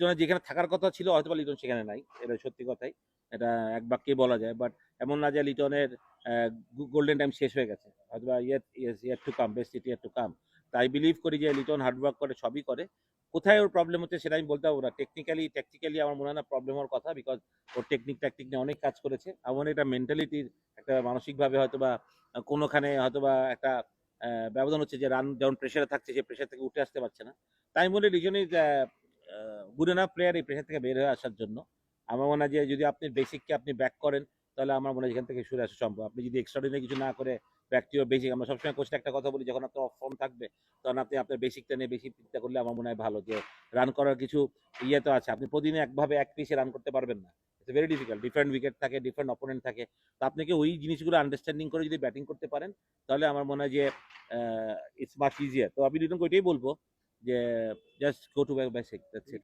লিটনের যেখানে থাকার কথা ছিল হয়তো বা লিটন সেখানে নাই, এটা সত্যি কথাই, এটা এক বাক্যে বলা যায়। বাট এমন না যে লিটনের গোল্ডেন টাইম শেষ হয়ে গেছে, হয়তো বা yet to come, best it yet to come. তাই বিলিভ করি যে লিটন হার্ডওয়ার্ক করে, সবই করে। কোথায় ওর প্রবলেম হচ্ছে সেটা আমি বলতে পারবো না। ট্যাকটিক্যালি আমার মনে হয় না প্রবলেম হওয়ার কথা, বিকজ ওর ট্যাকটিক নিয়ে অনেক কাজ করেছে। এমন একটা মেন্টালিটির একটা মানসিকভাবে হয়তো বা কোনোখানে হয়তো বা একটা ব্যবধান হচ্ছে যে রান যেমন প্রেশারে থাকছে, সে প্রেশার থেকে উঠে আসতে পারছে না। তাই বলে লিজন ইজ গুড এনাফ প্লেয়ার এই প্রেশার থেকে বের হয়ে আসার জন্য। আমার মনে হয় যে যদি আপনি বেসিককে আপনি ব্যাক করেন, তাহলে আমার মনে হয় এখান থেকে সরে আসা সম্ভব। আপনি যদি এক্সট্রাঅর্ডিনারি কিছু না করে ব্যাক টু ইউর বেসিক, আমরা সবসময় কোচটা একটা কথা বলি, যখন আপনার অফ ফর্ম থাকবে তখন আপনি আপনার বেসিকটা নিয়ে বেশি চিন্তা করলে আমার মনে হয় ভালো। যে রান করার কিছু ইয়ে তো আছে, আপনি প্রতিদিন একভাবে এক পিসে রান করতে পারবেন না, it's very difficult. Different wicket থাকে, ডিফারেন্ট অপোনেন্ট থাকে। তো আপনাকে ওই জিনিসগুলো আন্ডারস্ট্যান্ডিং করে যদি ব্যাটিং করতে পারেন, তাহলে আমার মনে হয় যে ইটস মাচ ইজিয়ার। তো আমি লিটনকে ওইটাই বলবো যে just go to basic, that's it.